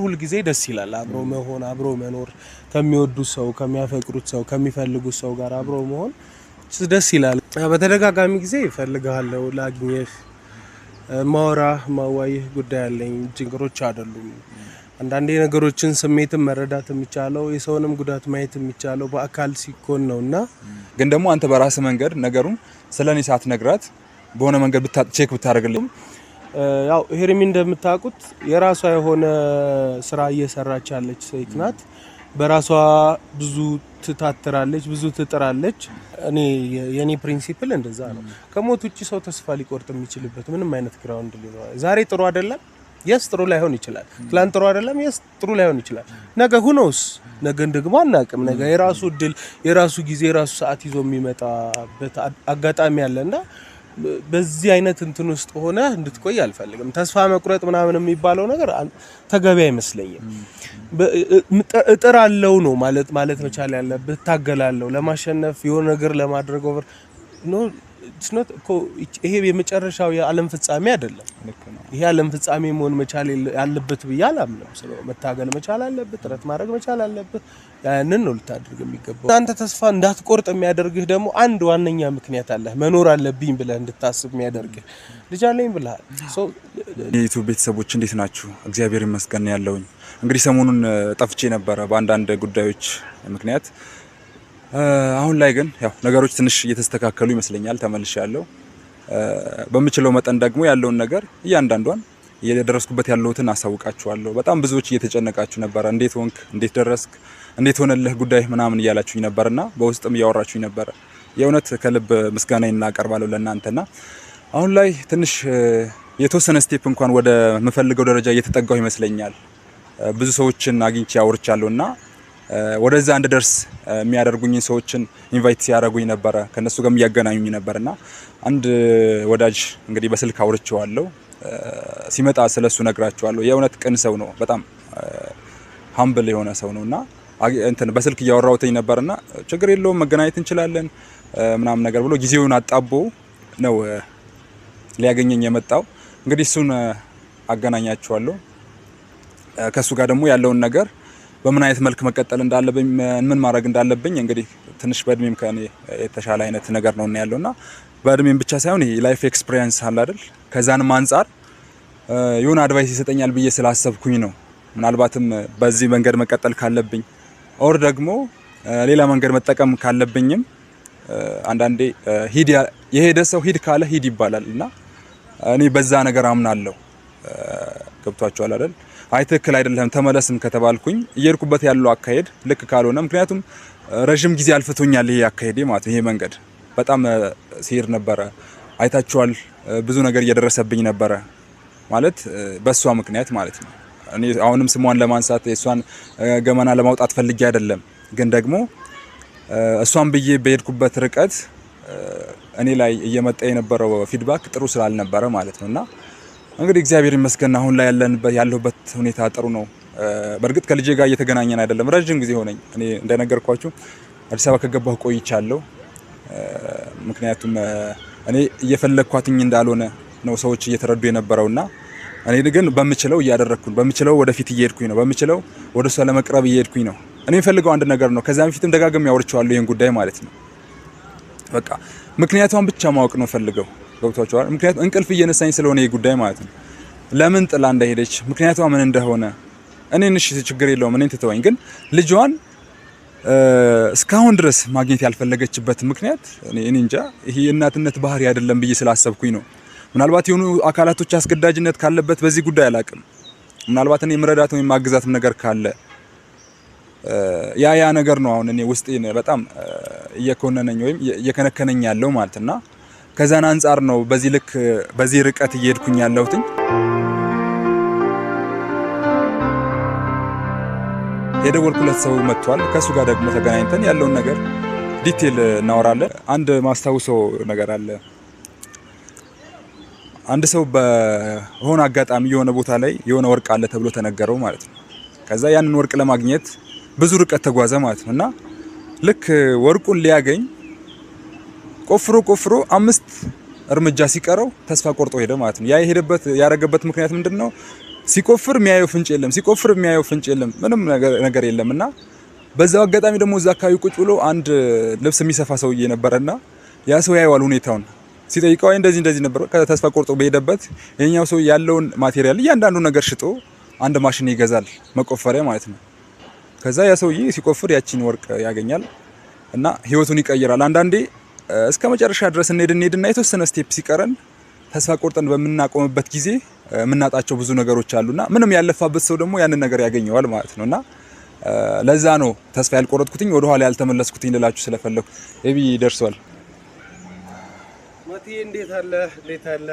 ሁሉ ጊዜ ደስ ይላል አብሮ መሆን አብሮ መኖር ከሚወዱት ሰው ከሚያፈቅሩት ሰው ከሚፈልጉት ሰው ጋር አብሮ መሆን ደስ ይላል። በተደጋጋሚ ጊዜ እፈልጋለሁ ላግኝህ ማዋይህ ጉዳይ አለኝ ችግሮች አይደሉም። አንዳንዴ ነገሮችን ስሜትን መረዳት የሚቻለው የሰውንም ጉዳት ማየት የሚቻለው በአካል ሲኮን ነውና ግን ደግሞ አንተ በራስ መንገድ ነገሩን ስለኔ ሳትነግራት በሆነ መንገድ ቼክ ብታደርግልኝ ያው ሄርሚ እንደምታውቁት የራሷ የሆነ ስራ እየሰራች ያለች ሴት ናት። በራሷ ብዙ ትታትራለች ብዙ ትጥራለች። የኔ ፕሪንሲፕል እንደዛ ነው። ከሞት ውጪ ሰው ተስፋ ሊቆርጥ የሚችልበት ምንም አይነት ግራውንድ ሊኖር ዛሬ ጥሩ አይደለም የስ ጥሩ ላይሆን ይችላል። ትላንት ጥሩ አይደለም የስ ጥሩ ላይሆን ይችላል። ነገ ሁኖስ ነገን ደግሞ አናውቅም። ነገ የራሱ እድል የራሱ ጊዜ የራሱ ሰዓት ይዞ የሚመጣበት አጋጣሚ አለና በዚህ አይነት እንትን ውስጥ ሆነ እንድትቆይ አልፈልግም። ተስፋ መቁረጥ ምናምን የሚባለው ነገር ተገቢ አይመስለኝም። እጥራለሁ ነው ማለት መቻል ያለበት። ታገላለሁ ለማሸነፍ የሆነ ነገር ለማድረግ ኦቨር ኖ ይሄ የመጨረሻው የዓለም ፍጻሜ አይደለም። ይሄ ዓለም ፍጻሜ መሆን መቻል ያለበት ብዬ አላምንም። ስለዚህ መታገል መቻል አለበት ጥረት ማድረግ መቻል አለበት። ያንን ነው ልታደርግ የሚገባው። አንተ ተስፋ እንዳትቆርጥ የሚያደርግህ ደግሞ አንድ ዋነኛ ምክንያት አለ። መኖር አለብኝ ብለህ እንድታስብ የሚያደርግህ ልጅ አለኝ ብለሃል። የዩቲዩብ ቤተሰቦች እንዴት ናችሁ? እግዚአብሔር ይመስገን ያለውኝ። እንግዲህ ሰሞኑን ጠፍቼ ነበረ በአንዳንድ ጉዳዮች ምክንያት። አሁን ላይ ግን ያው ነገሮች ትንሽ እየተስተካከሉ ይመስለኛል። ተመልሻለሁ። በምችለው መጠን ደግሞ ያለውን ነገር እያንዳንዷን እየደረስኩበት ያለውትን አሳውቃችኋለሁ። በጣም ብዙዎች እየተጨነቃችሁ ነበር። እንዴት ሆንክ? እንዴት ደረስክ? እንዴት ሆነልህ ጉዳይ ምናምን እያላችሁኝ ነበርና በውስጥም እያወራችሁኝ ነበር። የእውነት ከልብ ምስጋናዬን እናቀርባለሁ ለእናንተና አሁን ላይ ትንሽ የተወሰነ ስቴፕ እንኳን ወደ መፈልገው ደረጃ እየተጠጋሁ ይመስለኛል። ብዙ ሰዎችን አግኝቼ አውርቻለሁና ወደዛ እንድደርስ የሚያደርጉኝ ሰዎችን ኢንቫይት ሲያደርጉኝ ነበር። ከነሱ ጋርም እያገናኙኝ ነበርና አንድ ወዳጅ እንግዲህ በስልክ አውርቼዋለሁ። ሲመጣ ስለሱ ነግራችኋለሁ። የእውነት ቅን ሰው ነው። በጣም ሃምብል የሆነ ሰው ነውና እንትን በስልክ እያወራሁትኝ ነበርና ችግር የለውም መገናኘት እንችላለን ምናምን ነገር ብሎ ጊዜውን አጣቦ ነው ሊያገኘኝ የመጣው። እንግዲህ እሱን አገናኛችኋለሁ። ከሱ ጋር ደግሞ ያለውን ነገር በምን አይነት መልክ መቀጠል እንዳለብኝ ምን ማድረግ እንዳለብኝ እንግዲህ ትንሽ በእድሜም ከኔ የተሻለ አይነት ነገር ነው ያለውና በእድሜም ብቻ ሳይሆን ይሄ ላይፍ ኤክስፒሪየንስ አለ አይደል? ከዛንም አንፃር የሆነ አድቫይስ ይሰጠኛል ብዬ ስላሰብኩኝ ነው። ምናልባትም በዚህ መንገድ መቀጠል ካለብኝ ኦር ደግሞ ሌላ መንገድ መጠቀም ካለብኝም አንዳንዴ የሄደ ሰው ሂድ ካለ ሂድ ይባላልና እኔ በዛ ነገር አምናለሁ። ገብቷችኋል አይደል? አይ ትክክል አይደለም ተመለስም ከተባልኩኝ እየሄድኩበት ያለው አካሄድ ልክ ካልሆነ ምክንያቱም ረጅም ጊዜ አልፈቶኛል ይሄ አካሄዴ ማለት ይሄ መንገድ በጣም ሲሄድ ነበረ። አይታችኋል ብዙ ነገር እየደረሰብኝ ነበረ ማለት በሷ ምክንያት ማለት ነው። እኔ አሁንም ስሟን ለማንሳት የሷን ገመና ለማውጣት ፈልጌ አይደለም፣ ግን ደግሞ እሷን ብዬ በሄድኩበት ርቀት እኔ ላይ እየመጣ የነበረው ፊድባክ ጥሩ ስላልነበረ ማለት ነውና እንግዲህ እግዚአብሔር ይመስገን አሁን ላይ ያለሁበት ሁኔታ ጥሩ ነው። በእርግጥ ከልጄ ጋር እየተገናኘን አይደለም፣ ረጅም ጊዜ ሆነኝ። እኔ እንደነገርኳችሁ አዲስ አበባ ከገባሁ ቆይቻለሁ። ምክንያቱም እኔ እየፈለኳትኝ እንዳልሆነ ነው ሰዎች እየተረዱ የነበረውና እኔ ግን በምችለው እያደረኩኝ በምችለው ወደፊት እየሄድኩኝ ነው። በምችለው ወደሷ ለመቅረብ እየሄድኩኝ ነው። እኔ የምፈልገው አንድ ነገር ነው። ከዛም በፊትም ደጋግሜ ያወርቻለሁ ይሄን ጉዳይ ማለት ነው። በቃ ምክንያቱም ብቻ ማወቅ ነው ፈልገው ገብቷቸዋል። ምክንያቱም እንቅልፍ እየነሳኝ ስለሆነ ይሄ ጉዳይ ማለት ነው። ለምን ጥላ እንደሄደች ምክንያቷ ምን እንደሆነ እኔን እሺ ችግር የለውም እኔን ትተወኝ፣ ግን ልጇን እስካሁን ድረስ ማግኘት ያልፈለገችበት ምክንያት እኔ እንጃ። ይሄ እናትነት ባህሪ አይደለም ብዬ ስላሰብኩኝ ነው። ምናልባት የሆኑ አካላቶች አስገዳጅነት ካለበት በዚህ ጉዳይ አላቅም። ምናልባት እኔ ምረዳት ወይም ማግዛትም ነገር ካለ ያ ነገር ነው አሁን እኔ ውስጤን በጣም እየኮነነኝ ወይም እየከነከነኝ ያለው ማለትና ከዛን አንፃር ነው በዚህ ልክ በዚህ ርቀት እየሄድኩኝ ያለሁት። የደወልኩለት ሰው መጥቷል። ከሱ ጋር ደግሞ ተገናኝተን ያለውን ነገር ዲቴል እናወራለን። አንድ ማስታውሰው ነገር አለ። አንድ ሰው በሆነ አጋጣሚ የሆነ ቦታ ላይ የሆነ ወርቅ አለ ተብሎ ተነገረው ማለት ነው። ከዛ ያንን ወርቅ ለማግኘት ብዙ ርቀት ተጓዘ ማለት ነውና ልክ ወርቁን ሊያገኝ ቆፍሮ 5 እርምጃ ሲቀረው ተስፋ ቆርጦ ሄደ ማለት ነው። ያ ያረገበት ምክንያት ምንድነው? ሲቆፍር የሚያየው ፍንጭ የለም ምንም ነገር የለምና በዛው አጋጣሚ ደግሞ እዛ አካባቢ ቁጭ ብሎ አንድ ልብስ የሚሰፋ ሰውዬ ነበርና ያ ሰው ያየዋል ሁኔታውን ሲጠይቀው እንደዚህ ነበር ከተስፋ ቆርጦ በሄደበት የኛው ሰው ያለውን ማቴሪያል እያንዳንዱ ነገር ሽጦ አንድ ማሽን ይገዛል መቆፈሪያ ማለት ነው። ከዛ ያ ሰውዬ ሲቆፍር ያቺን ወርቅ ያገኛል እና ህይወቱን ይቀይራል። አንዳንዴ እስከ መጨረሻ ድረስ እንሄድና የተወሰነ ስቴፕ ሲቀረን ተስፋ ቆርጠን በምናቆምበት ጊዜ የምናጣቸው ብዙ ነገሮች አሉና ምንም ያለፋበት ሰው ደግሞ ያንን ነገር ያገኘዋል ማለት ነውና ለዛ ነው ተስፋ ያልቆረጥኩትኝ ወደ ኋላ ያልተመለስኩትኝ ልላችሁ ስለፈለኩ። ኤቢ ደርሷል። ማቲ እንዴት አለ?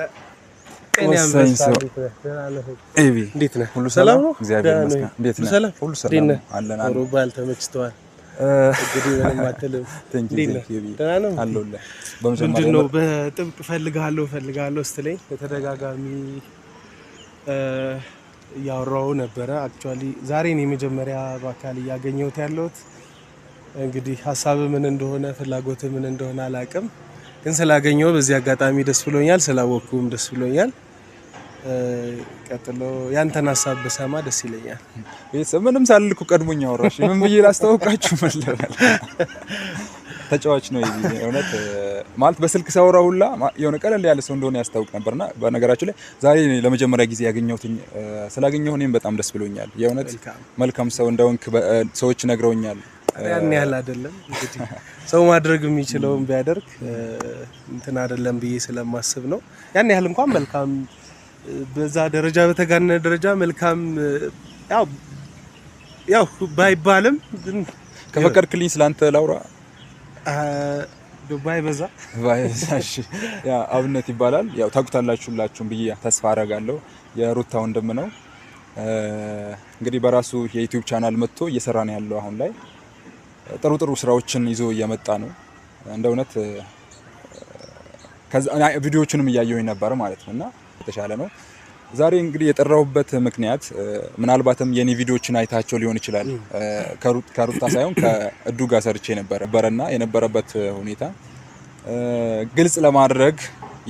ኤቢ እንዴት ነህ? ሁሉ ሰላም ነው? እግዚአብሔር ይመስገን። እንዴት ነህ? ሁሉ ሰላም አለን። ሩባል ተመችቷል። እንግዲህ ምንም አትልም። ደህና ነው አለሁልህ። ምንድን ነው በጥብቅ ፈልጋለሁ ስትለኝ በተደጋጋሚ እያወራሁ ነበረ። አክቹአሊ ዛሬ ነው የመጀመሪያ በአካል እያገኘሁት ያለሁት። እንግዲህ ሀሳብ ምን እንደሆነ ፍላጎት ምን እንደሆነ አላውቅም፣ ግን ስላገኘሁ በዚህ አጋጣሚ ደስ ብሎኛል። ስላወቅኩም ደስ ብሎኛል። ቀጥሎ ያንተን ሀሳብ በሰማ ደስ ይለኛል። ቤተሰብ ምንም ሳልልኩ ቀድሞኝ አወራሽ። ምን ብዬ ላስተዋውቃችሁ መለበል ተጫዋች ነው ይሄ እውነት ማለት በስልክ ሳወራ ሁላ የሆነ ቀለል ያለ ሰው እንደሆነ ያስታውቅ ነበርና በነገራችሁ ላይ ዛሬ ለመጀመሪያ ጊዜ ያገኘሁትኝ ስላገኘሁ እኔም በጣም ደስ ብሎኛል። የእውነት መልካም ሰው እንደሆንክ ሰዎች ነግረውኛል። ያን ያህል አይደለም እንግዲህ ሰው ማድረግ የሚችለውን ቢያደርግ እንትን አይደለም ብዬ ስለማስብ ነው። ያን ያህል እንኳን መልካም በዛ ደረጃ በተጋነነ ደረጃ መልካም ያው ባይባልም ከፈቀድክልኝ ስላንተ ላውራ። ዱባይ በዛ እሺ። ያ አብነት ይባላል። ያው ታውቁታላችሁ ሁላችሁም ብዬ ተስፋ አደርጋለሁ። የሩታ ወንድም ነው። እንግዲህ በራሱ የዩቲዩብ ቻናል መጥቶ እየሰራ ነው ያለው። አሁን ላይ ጥሩ ስራዎችን ይዞ እየመጣ ነው። እንደ እውነት ከዛ ቪዲዮዎቹንም እያየሁኝ ነበር ማለት ነውና የተሻለ ነው። ዛሬ እንግዲህ የጠራሁበት ምክንያት ምናልባትም የኔ ቪዲዮዎችን አይታቸው ሊሆን ይችላል። ከሩታ ሳይሆን ከእዱ ጋር ሰርቼ ነበረና የነበረበት ሁኔታ ግልጽ ለማድረግ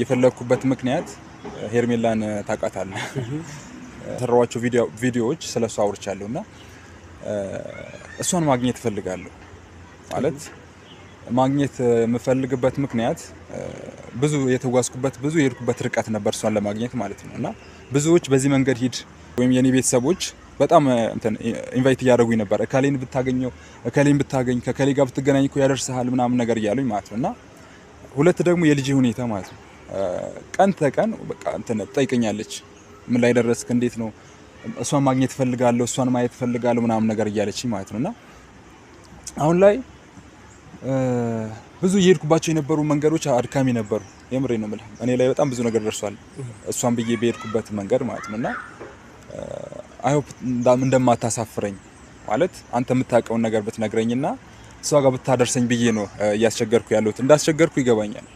የፈለኩበት ምክንያት ሄርሜላን ታውቃታለህ። የሰራኋቸው ቪዲዮዎች ስለሷ አውርቻለሁና እሷን ማግኘት እፈልጋለሁ። ማለት ማግኘት የምፈልግበት ምክንያት ብዙ የተጓዝኩበት ብዙ የሄድኩበት ርቀት ነበር እሷን ለማግኘት ማለት ነውና ብዙዎች በዚህ መንገድ ሂድ ወይም የኔ ቤተሰቦች በጣም እንትን ኢንቫይት እያደረጉኝ ነበር። እከሌን ብታገኘው እከሌን ብታገኝ ከከሌ ጋር ብትገናኝ እኮ ያደርስሃል ምናምን ነገር እያሉኝ ማለት ነውና ሁለት ደግሞ የልጅ ሁኔታ ማለት ነው። ቀን ተቀን በቃ እንትን ትጠይቀኛለች፣ ምን ላይ ደረስክ፣ እንዴት ነው፣ እሷን ማግኘት እፈልጋለሁ፣ እሷን ማየት እፈልጋለሁ ምናምን ነገር እያለችኝ ማለት ነውና አሁን ላይ ብዙ የሄድኩባቸው የነበሩ መንገዶች አድካሚ ነበሩ። የምሬ ነው የምልህ። እኔ ላይ በጣም ብዙ ነገር ደርሷል እሷን ብዬ በሄድኩበት መንገድ ማለት ነውና አይ ሆፕ እንደማታሳፍረኝ ማለት አንተ የምታውቀውን ነገር ብትነግረኝና እሷ ጋር ብታደርሰኝ ብዬ ነው እያስቸገርኩ ያለሁት። እንዳስቸገርኩ ይገባኛል።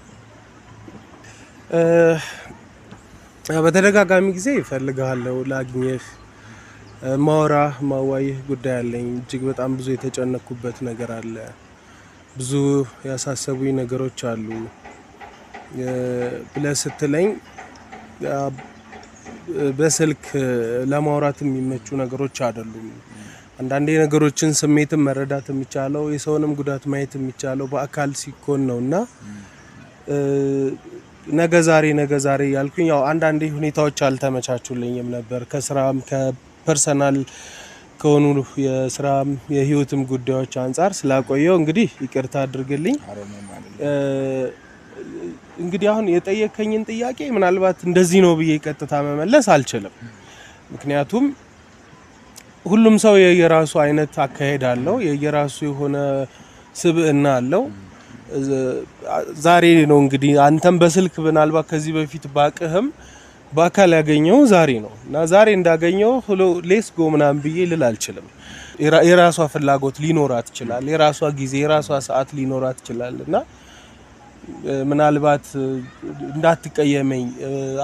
በተደጋጋሚ ጊዜ እፈልግሃለሁ፣ ላግኘህ፣ ማዋይህ ጉዳይ አለኝ። እጅግ በጣም ብዙ የተጨነኩበት ነገር አለ። ብዙ ያሳሰቡኝ ነገሮች አሉ ብለህ ስትለኝ በስልክ ለማውራት የሚመቹ ነገሮች አይደሉም። አንዳንዴ ነገሮችን ስሜትን መረዳት የሚቻለው የሰውንም ጉዳት ማየት የሚቻለው በአካል ሲኮን ነውና ነገ ዛሬ ያልኩኝ ያው አንዳንዴ ሁኔታዎች አልተመቻቹልኝም ነበር ከስራም ከፐርሰናል ከሆኑ የስራም የህይወትም ጉዳዮች አንፃር ስላቆየው እንግዲህ ይቅርታ አድርግልኝ። እንግዲህ አሁን የጠየከኝን ጥያቄ ምናልባት እንደዚህ ነው ብዬ ቀጥታ መመለስ አልችልም። ምክንያቱም ሁሉም ሰው የየራሱ አይነት አካሄድ አለው፣ የየራሱ የሆነ ስብዕና አለው። ዛሬ ነው እንግዲህ አንተም በስልክ ምናልባት ከዚህ በፊት ባቅህም በአካል ያገኘው ዛሬ ነው እና ዛሬ እንዳገኘው ሌስ ጎ ምናምን ብዬ ልል አልችልም። የራሷ ፍላጎት ሊኖራት ይችላል፣ የራሷ ጊዜ የራሷ ሰዓት ሊኖራት ይችላል እና ምናልባት እንዳትቀየመኝ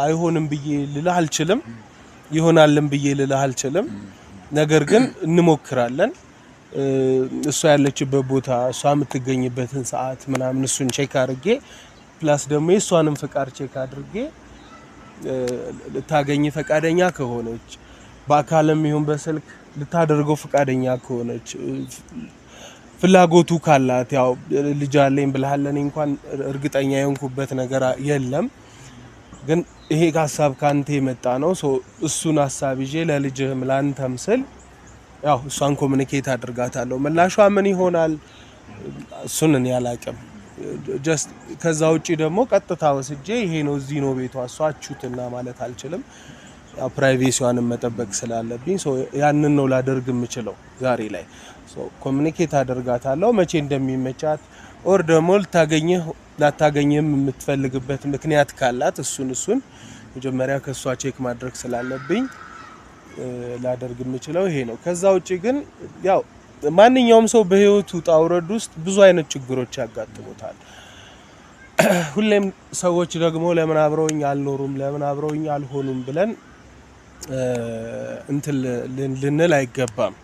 አይሆንም ብዬ ልልህ አልችልም፣ ይሆናልም ብዬ ልልህ አልችልም። ነገር ግን እንሞክራለን። እሷ ያለችበት ቦታ እሷ የምትገኝበትን ሰዓት ምናምን እሱን ቼክ አድርጌ ፕላስ ደግሞ የእሷንም ፍቃድ ቼክ አድርጌ ልታገኝ ፈቃደኛ ከሆነች በአካልም ይሁን በስልክ ልታደርገው ፍቃደኛ ከሆነች ፍላጎቱ ካላት ያው ልጅ አለኝ ብለሃለኝ እንኳን እርግጠኛ የሆንኩበት ነገር የለም ግን ይሄ ሐሳብ ካንተ የመጣ ነው እሱን ሐሳብ ይዤ ለልጅህም ላንተም ስል ያው እሷን ኮሙኒኬት አድርጋታለሁ ምላሿ ምን ይሆናል እሱን እኔ አላቅም ጀስት ከዛ ውጪ ደግሞ ቀጥታ ወስጄ ይሄ ነው እዚህ ነው ቤቷ እሷቹትና ማለት አልችልም ያው ፕራይቬሲዋንም መጠበቅ ስላለብኝ ያንን ነው ላደርግ የምችለው ዛሬ ላይ ኮሙኒኬት አድርጋታለሁ መቼ እንደሚመቻት ኦር ደግሞ ላታገኝም የምትፈልግበት ምክንያት ካላት እሱን መጀመሪያ ከሷ ቼክ ማድረግ ስላለብኝ ላደርግ የምችለው ይሄ ነው ከዛ ውጪ ግን ያው ማንኛውም ሰው በህይወቱ ጣውረድ ውስጥ ብዙ አይነት ችግሮች ያጋጥሙታል ሁሌም ሰዎች ደግሞ ለምን አብረውኝ አልኖሩም ለምን አብረውኝ አልሆኑም ብለን እንትን ልንል አይገባም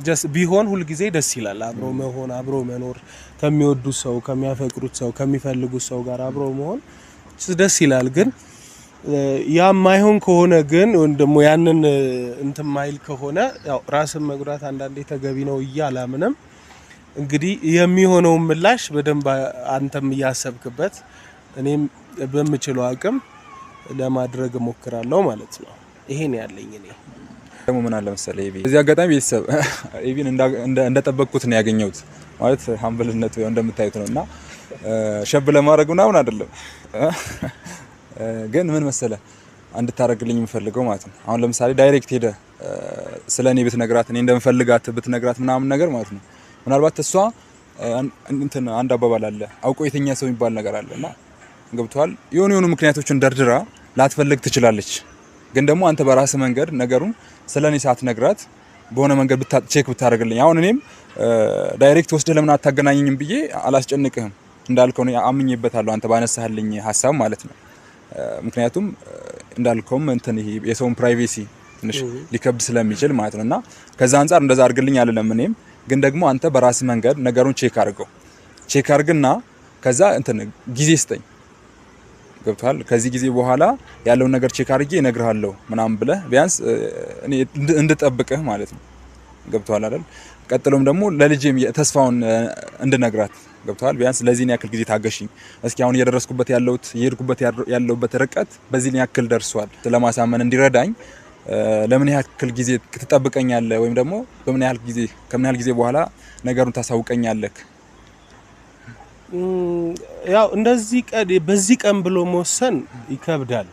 ጀስት ቢሆን ሁሉ ጊዜ ደስ ይላል አብሮ መሆን አብሮ መኖር ከሚወዱት ሰው ከሚያፈቅሩት ሰው ከሚፈልጉት ሰው ጋር አብሮ መሆን ደስ ይላል ግን ያ ማይሆን ከሆነ ግን እንደሞ ያንን እንትን ማይል ከሆነ ያው ራስን መጉዳት አንዳንዴ ተገቢ ነው ይያላምንም እንግዲህ የሚሆነው ምላሽ በደንብ አንተም ያሰብክበት እኔም በምችለው አቅም ለማድረግ ሞክራለሁ ማለት ነው ይሄን ያለኝ እኔ ደግሞ ምን አለ መሰለህ እዚህ አጋጣሚ ቤተሰብ ኢቪን እንደጠበቅኩት ነው ያገኘሁት ማለት ሃምብልነቱ እንደምታዩት ነውና ሸብ ለማድረግ ምናምን አይደለም ግን ምን መሰለህ እንድታረግልኝ የምፈልገው ማለት ነው አሁን ለምሳሌ ዳይሬክት ሄደ ስለኔ ብትነግራት እኔ እንደምፈልጋት ብትነግራት ምናምን ነገር ማለት ነው ምናልባት እሷ እንትን አንድ አባባል አለ አውቆ የተኛ ሰው የሚባል ነገር አለና ገብቷል የሆኑ ምክንያቶችን ደርድራ ላትፈልግ ትችላለች ግን ደግሞ አንተ በራስ መንገድ ነገሩን ስለኔ ሳትነግራት በሆነ መንገድ ቼክ ብታረግልኝ አሁን እኔም ዳይሬክት ወስደህ ለምን አታገናኘኝም ብዬ አላስጨንቅህም እንዳልከው ነው አምኜበታለሁ አንተ ባነሳህልኝ ሐሳብ ማለት ነው ምክንያቱም እንዳልከውም እንትን ይሄ የሰውን ፕራይቬሲ ትንሽ ሊከብድ ስለሚችል ማለት ነውና ከዛ አንፃር እንደዛ አድርግልኝ አይደለም እኔም ግን ደግሞ አንተ በራስ መንገድ ነገሩን ቼክ አርግና ከዛ እንትን ጊዜ ስጠኝ ገብቷል ከዚህ ጊዜ በኋላ ያለውን ነገር ቼክ አርጌ እነግርሃለሁ ምናምን ብለህ ቢያንስ እኔ እንድጠብቅህ ማለት ነው ገብቷል አይደል ቀጥሎም ደግሞ ለልጄም ተስፋውን እንድነግራት ገብቷል ቢያንስ ለዚህ ያክል ጊዜ ታገሽኝ እስኪ አሁን እየደረስኩበት ያለውበት ርቀት በዚህ ያክል ደርሷል ለማሳመን እንዲረዳኝ ለምን ያክል ጊዜ ትጠብቀኛለህ ወይም ደግሞ ከምን ያህል ጊዜ በኋላ ነገሩን ታሳውቀኛለህ ያው እንደዚህ በዚህ ቀን ብሎ መወሰን ይከብዳል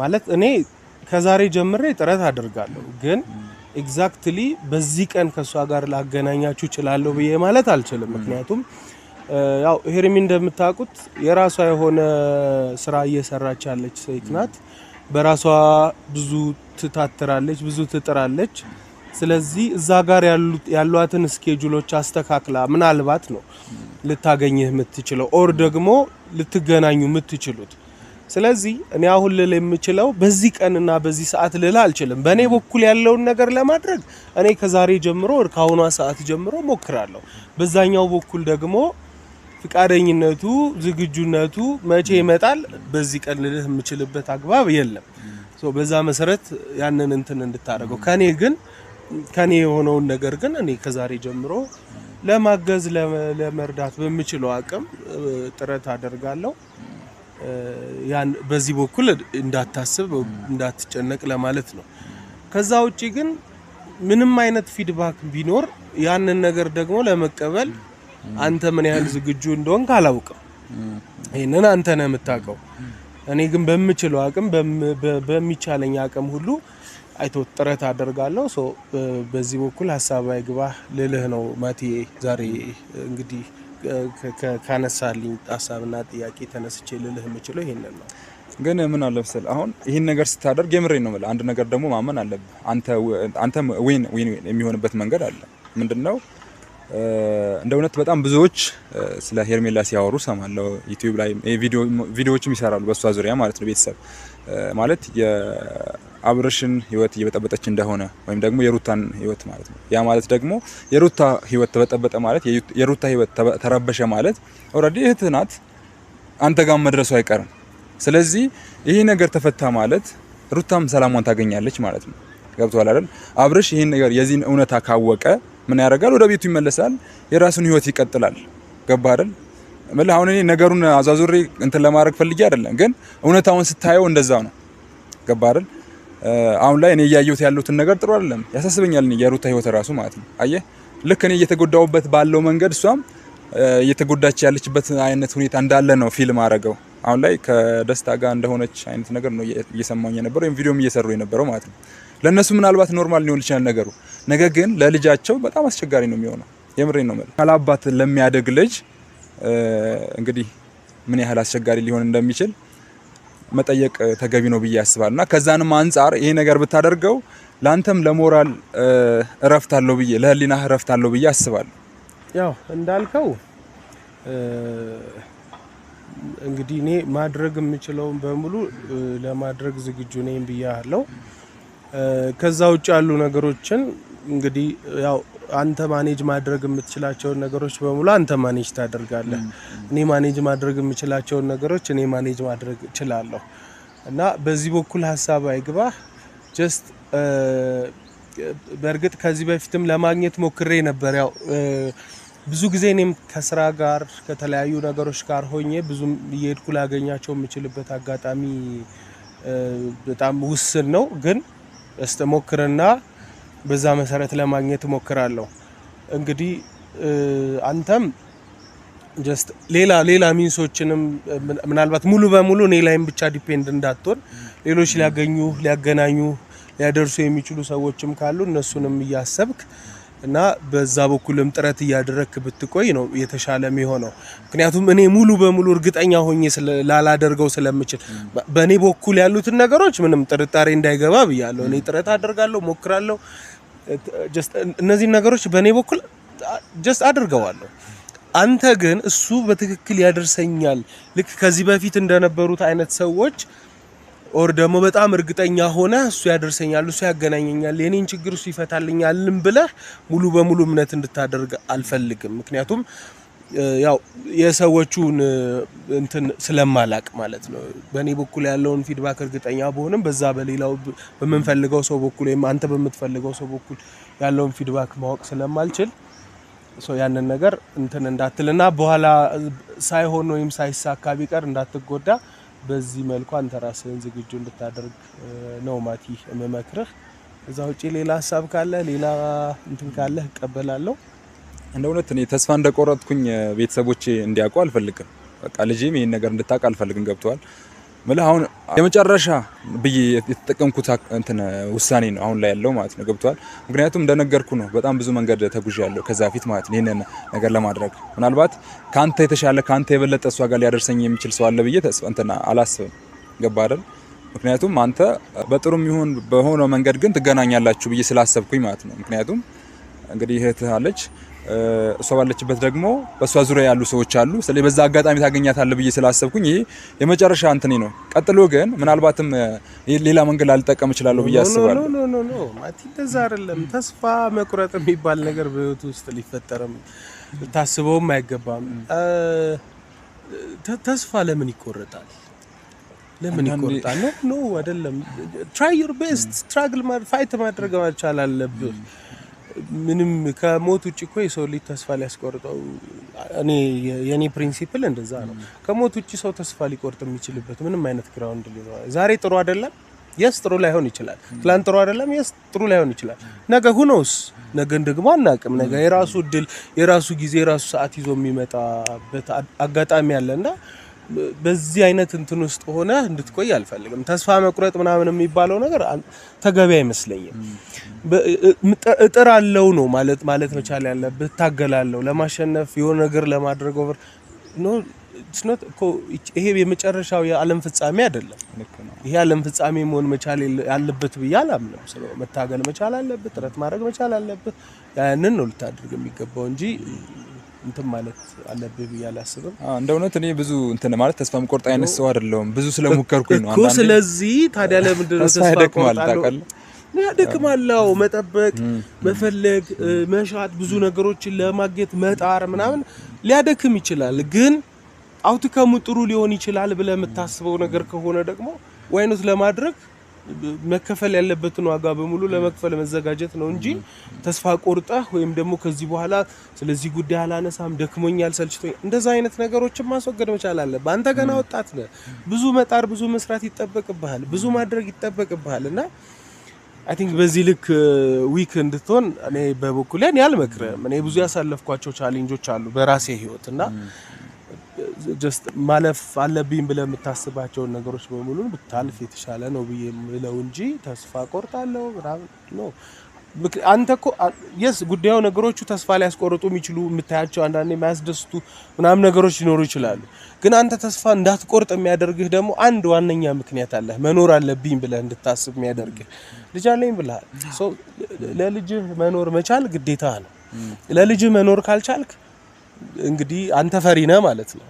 ማለት እኔ ከዛሬ ጀምሬ ጥረት አደርጋለሁ ግን ኤግዛክትሊ በዚህ ቀን ከሷ ጋር ላገናኛችሁ ይችላልው ብዬ ማለት አልችልም ምክንያቱም ያው ሄርሚ እንደምታውቁት የራሷ የሆነ ስራ እየሰራች ያለች ሴት ናት በራሷ ብዙ ትታትራለች ብዙ ትጥራለች ስለዚህ እዛ ጋር ያሏትን ስኬጁሎች አስተካክላ ምናልባት ነው ልታገኝህ የምትችለው ኦር ደግሞ ልትገናኙ የምትችሉት ስለዚህ እኔ አሁን ልል የምችለው በዚህ ቀንና በዚህ ሰዓት ልል አልችልም በእኔ በኩል ያለውን ነገር ለማድረግ እኔ ከዛሬ ጀምሮ ከአሁኗ ሰዓት ጀምሮ ሞክራለሁ በዛኛው በኩል ደግሞ ፍቃደኝነቱ ዝግጁነቱ መቼ ይመጣል በዚህ ቀን ልልህ የምችልበት አግባብ የለም በዛ መሰረት ያንን እንትን እንድታረገው ከኔ የሆነውን ነገር ግን እኔ ከዛሬ ጀምሮ ለማገዝ ለመርዳት በሚችለው አቅም ጥረት አደርጋለሁ ያን በዚህ በኩል እንዳታስብ እንዳትጨነቅ ለማለት ነው ከዛ ውጪ ግን ምንም አይነት ፊድባክ ቢኖር ያንን ነገር ደግሞ ለመቀበል አንተ ምን ያህል ዝግጁ እንደሆንክ አላውቅም ይሄንን አንተ ነህ የምታውቀው እኔ ግን በሚችለው አቅም በሚቻለኝ አቅም ሁሉ አይቶ ጥረት አደርጋለሁ በዚህ በኩል ሐሳብ አይግባህ ልልህ ነው ማቲ ዛሬ እንግዲህ ካነሳልኝ ሐሳብና ጥያቄ ተነስቼ ልልህ የምችለው ይሄንን ነው ግን ምን አለ መሰለህ አሁን ይሄን ነገር ስታደርግ የምሬን ነው ማለት አንድ ነገር ደግሞ ማመን አለብህ አንተ ዊን የሚሆንበት መንገድ አለ ምንድነው እንደ እውነት በጣም ብዙዎች ስለ ሄርሜላ ሲያወሩ ሰማለው ዩቲዩብ ላይ ቪዲዮዎችም ይሰራሉ በሷ ዙሪያ ማለት ነው ቤተሰብ ማለት የአብርሽን ህይወት እየበጠበጠች እንደሆነ ወይም ደግሞ የሩታን ህይወት ማለት ነው ያ ማለት ደግሞ የሩታ ህይወት ተበጠበጠ ማለት የሩታ ህይወት ተረበሸ ማለት ኦሬዲ እህትህ ናት አንተ ጋር መድረሱ አይቀርም ስለዚህ ይሄ ነገር ተፈታ ማለት ሩታም ሰላሟን ታገኛለች ማለት ነው ገብቷል አይደል? አብርሽ ይሄን ነገር የዚህን እውነታ ካወቀ ምን ያደርጋል? ወደ ቤቱ ይመለሳል፣ የራሱን ህይወት ይቀጥላል። ገባ አይደል? ማለት አሁን እኔ ነገሩን አዛዙሬ እንትን ለማድረግ ፈልጌ አይደለም፣ ግን እውነታውን ስታየው እንደዛው ነው። ገባ አይደል? አሁን ላይ እኔ እያየሁት ያለሁትን ነገር ጥሩ አይደለም፣ ያሳስበኛል። እኔ የሩታ ህይወት ራሱ ማለት ነው። አየህ ልክ እኔ እየተጎዳውበት ባለው መንገድ እሷም እየተጎዳች ያለችበት አይነት ሁኔታ እንዳለ ነው ፊልም አረገው። አሁን ላይ ከደስታ ጋር እንደሆነች አይነት ነገር ነው እየሰማኝ የነበረው፣ ወይም ቪዲዮም እየሰሩ የነበረው ማለት ነው። ለነሱ ምናልባት ኖርማል ሊሆን ይችላል ነገሩ፣ ነገር ግን ለልጃቸው በጣም አስቸጋሪ ነው የሚሆነው። የምሬን ነው ማለት ካላባት ለሚያደግ ልጅ እንግዲህ ምን ያህል አስቸጋሪ ሊሆን እንደሚችል መጠየቅ ተገቢ ነው ብዬ አስባለሁና ከዛንም አንፃር ይሄ ነገር ብታደርገው ላንተም ለሞራል እረፍት አለው ብዬ ለህሊናህ እረፍት አለው ብዬ አስባለሁ። ያው እንዳልከው እንግዲህ እኔ ማድረግ የምችለውን በሙሉ ለማድረግ ዝግጁ ነኝ ብያለሁ። ከዛ ውጭ ያሉ ነገሮችን እንግዲህ ያው አንተ ማኔጅ ማድረግ የምትችላቸውን ነገሮች በሙሉ አንተ ማኔጅ ታደርጋለህ። እኔ ማኔጅ ማድረግ የምችላቸውን ነገሮች እኔ ማኔጅ ማድረግ እችላለሁ እና በዚህ በኩል ሀሳብ አይግባህ። ጀስት በእርግጥ ከዚህ በፊትም ለማግኘት ሞክሬ ነበር። ያው ብዙ ጊዜ እኔም ከስራ ጋር ከተለያዩ ነገሮች ጋር ሆኜ ብዙም እየሄድኩ ላገኛቸው የምችልበት አጋጣሚ በጣም ውስን ነው። ግን እስቲ ሞክርና በዛ መሰረት ለማግኘት ሞክራለሁ። እንግዲህ አንተም ጀስት ሌላ ሚንሶችንም ምናልባት ሙሉ በሙሉ እኔ ላይም ብቻ ዲፔንድ እንዳትሆን ሌሎች ሊያገናኙ ሊያደርሱ የሚችሉ ሰዎችም ካሉ እነሱንም እያሰብክ እና በዛ በኩልም ጥረት እያደረክ ብትቆይ ነው የተሻለ የሚሆነው። ምክንያቱም እኔ ሙሉ በሙሉ እርግጠኛ ሆኜ ላላደርገው ስለምችል በእኔ በኩል ያሉትን ነገሮች ምንም ጥርጣሬ እንዳይገባ ብያለሁ። እኔ ጥረት አደርጋለሁ፣ ሞክራለሁ። ጀስት እነዚህ ነገሮች በእኔ በኩል ጀስት አድርገዋለሁ። አንተ ግን እሱ በትክክል ያደርሰኛል ልክ ከዚህ በፊት እንደነበሩት አይነት ሰዎች ኦር ደግሞ በጣም እርግጠኛ ሆነ እሱ ያደርሰኛል፣ እሱ ያገናኘኛል፣ የኔን ችግር እሱ ይፈታልኛልም ብለህ ሙሉ በሙሉ እምነት እንድታደርግ አልፈልግም። ምክንያቱም ያው የሰዎቹን እንትን ስለማላቅ ማለት ነው። በእኔ በኩል ያለውን ፊድባክ እርግጠኛ በሆንም በዛ በሌላው በምንፈልገው ሰው በኩል ወይም አንተ በምትፈልገው ሰው በኩል ያለውን ፊድባክ ማወቅ ስለማልችል ያንን ነገር እንትን እንዳትልና በኋላ ሳይሆን ወይም ሳይሳካ ቢቀር እንዳትጎዳ በዚህ መልኩ አንተ ራስህን ዝግጁ እንድታደርግ ነው ማቲ የምመክርህ። እዛ ውጪ ሌላ ሀሳብ ካለ ሌላ እንትን ካለ እቀበላለሁ። እንደ እውነት እኔ ተስፋ እንደቆረጥኩኝ ቤተሰቦቼ እንዲያውቁ አልፈልግም። በቃ ልጄም ይሄን ነገር እንድታውቅ አልፈልግም። ገብቷል ማለት አሁን የመጨረሻ ብዬ የተጠቀምኩት እንትን ውሳኔ ነው አሁን ላይ ያለው ማለት ነው። ገብቷል። ምክንያቱም እንደነገርኩ ነው በጣም ብዙ መንገድ ተጉዣለሁ ከዛ ፊት ማለት ነው። ይሄንን ነገር ለማድረግ ምናልባት ካንተ የተሻለ ካንተ የበለጠ እሷ ጋር ሊያደርሰኝ የሚችል ሰው አለ ብዬ እንትን አላስብም። ገባ አይደል? ምክንያቱም አንተ በጥሩም ይሁን በሆነ መንገድ ግን ትገናኛላችሁ ብዬ ስላሰብኩኝ ማለት ነው። ምክንያቱም እንግዲህ እህትህ አለች፣ እሷ ባለችበት ደግሞ በእሷ ዙሪያ ያሉ ሰዎች አሉ። ስለዚህ በዛ አጋጣሚ ታገኛታለህ ብዬ ስላሰብኩኝ ይሄ የመጨረሻ እንትኔ ነው። ቀጥሎ ግን ምናልባትም ሌላ መንገድ ላልጠቀም እችላለሁ ብዬ አስባለሁ። ኖ ማቲ እንደዛ አይደለም። ተስፋ መቁረጥ የሚባል ነገር በህይወት ውስጥ ሊፈጠርም ታስበውም አይገባም። ተስፋ ለምን ይቆረጣል? ለምን ይቆረጣል? ኖ አይደለም። try your best struggle ፋይት ማድረግ መቻል አለብህ። ምንም ከሞት ውጪ እኮ የሰው ልጅ ተስፋ ሊያስቆርጠው እኔ የኔ ፕሪንሲፕል እንደዛ ነው። ከሞት ውጪ ሰው ተስፋ ሊቆርጥ የሚችልበት ምንም አይነት ግራውንድ ሊኖር ዛሬ ጥሩ አይደለም፣ የስ ጥሩ ላይሆን ይችላል። ትላንት ጥሩ አይደለም፣ የስ ጥሩ ላይሆን ይችላል። ነገ ሁኖስ ነገን ደግሞ አናውቅም። ነገ የራሱ እድል፣ የራሱ ጊዜ፣ የራሱ ሰዓት ይዞ የሚመጣበት አጋጣሚ አለና በዚህ አይነት እንትን ውስጥ ሆነ እንድትቆይ አልፈልግም። ተስፋ መቁረጥ ምናምን የሚባለው ነገር ተገቢ አይመስለኝም። እጥራለሁ ነው ማለት መቻል ያለብህ። ታገላለሁ ለማሸነፍ የሆነ ነገር ለማድረግ ኦቨር ኖ ኢትስ ኖት እኮ ይሄ የመጨረሻው የዓለም ፍጻሜ አይደለም። ይሄ ዓለም ፍጻሜ መሆን መቻል ያለበት ብዬ አላምንም። ስለዚህ መታገል መቻል አለበት፣ ጥረት ማድረግ መቻል አለበት። ያንን ነው ልታደርግ የሚገባው እንጂ እንትን ማለት አለብህ ብዬ አላስብም። እንደ እውነት እኔ ብዙ እንትን ማለት ተስፋ መቁረጥ አይነት ሰው አይደለሁም። ብዙ ስለሞከርኩኝ ነው አንዳንዴ። ስለዚህ ታዲያ ለምንድን ነው ተስፋ ቆርጣለሁ? ያደክማለሁ። መጠበቅ፣ መፈለግ፣ መሻት፣ ብዙ ነገሮችን ለማግኘት መጣር ምናምን ሊያደክም ይችላል። ግን አውትከሙ ጥሩ ሊሆን ይችላል ብለህ የምታስበው ነገር ከሆነ ደግሞ ዋይኖት ለማድረግ መከፈል ያለበትን ዋጋ በሙሉ ለመክፈል መዘጋጀት ነው እንጂ ተስፋ ቆርጠህ ወይም ደግሞ ከዚህ በኋላ ስለዚህ ጉዳይ አላነሳም ደክሞኛል ሰልችቶኝ እንደዛ አይነት ነገሮችን ማስወገድ መቻል አለብህ። አንተ ገና ወጣት ነህ። ብዙ መጣር ብዙ መስራት ይጠበቅብሃል። ብዙ ማድረግ ይጠበቅብሃል እና አይ ቲንክ በዚህ ልክ ዊክ እንድትሆን እኔ በበኩሌ አልመክርም። እኔ ብዙ ያሳለፍኳቸው ቻሌንጆች አሉ በራሴ ህይወት እና ጀስት ማለፍ አለብኝ ብለህ የምታስባቸውን ነገሮች በሙሉ ብታልፍ የተሻለ ነው ብዬ የምለው እንጂ ተስፋ ቆርጣለሁ ነው። አንተ እኮ የስ ጉዳዩ ነገሮቹ ተስፋ ሊያስቆርጡ የሚችሉ የምታያቸው አንዳንዴ የማያስደስቱ ምናምን ነገሮች ሊኖሩ ይችላሉ። ግን አንተ ተስፋ እንዳትቆርጥ የሚያደርግህ ደግሞ አንድ ዋነኛ ምክንያት አለ። መኖር አለብኝ ብለህ እንድታስብ የሚያደርግህ ልጅ አለኝ ብለሃል። ሶ ለልጅህ መኖር መቻል ግዴታ ነው። ለልጅህ መኖር ካልቻልክ እንግዲህ አንተ ፈሪ ነህ ማለት ነው።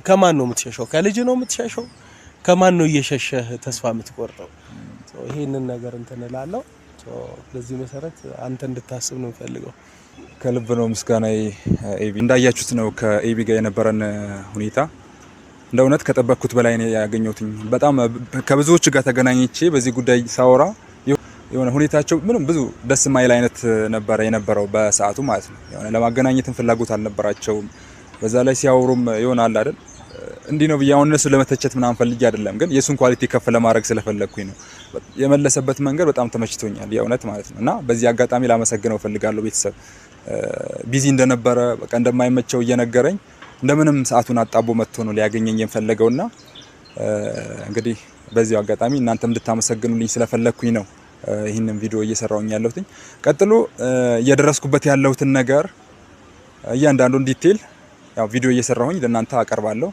ከማን ነው የምትሸሸው? ከልጅ ነው የምትሸሸው? ከማን ነው እየሸሸህ ተስፋ የምትቆርጠው? ይሄንን ነገር እንትን እላለሁ። በዚህ መሰረት አንተ እንድታስብ ነው የምፈልገው። ከልብ ነው ምስጋናዬ ኤቢ። እንዳያችሁት ነው ከኤቢ ጋር የነበረን ሁኔታ እንደ እውነት ከጠበቅኩት በላይ ነው ያገኘሁት። በጣም ከብዙዎች ጋር ተገናኝቼ በዚህ ጉዳይ ሳወራ የሆነ ሁኔታቸው ምንም ብዙ ደስ የማይል አይነት ነበር የነበረው በሰዓቱ ማለት ነው። የሆነ ለማገናኘትም ፍላጎት አልነበራቸውም። በዛ ላይ ሲያወሩም ይሆናል አይደል እንዲህ ነው ብያውን እነሱ ለመተቸት ምናምን ፈልጌ አይደለም፣ ግን የሱን ኳሊቲ ከፍ ለማድረግ ስለፈለኩኝ ነው። የመለሰበት መንገድ በጣም ተመችቶኛል የእውነት ማለት ነው። እና በዚህ አጋጣሚ ላመሰግነው ፈልጋለሁ። ቤተሰብ ቢዚ እንደነበረ በቃ እንደማይመቸው እየነገረኝ እንደምንም ሰዓቱን አጣቦ መጥቶ ነው ሊያገኘኝ የፈለገውና እንግዲህ በዚህ አጋጣሚ እናንተም እንድታመሰግኑልኝ ስለፈለኩኝ ነው ይህንን ቪዲዮ እየሰራውኝ ያለሁት። ቀጥሎ እየደረስኩበት ያለሁትን ነገር እያንዳንዱን ዲቴል ያው ቪዲዮ እየሰራሁኝ ለእናንተ አቀርባለሁ።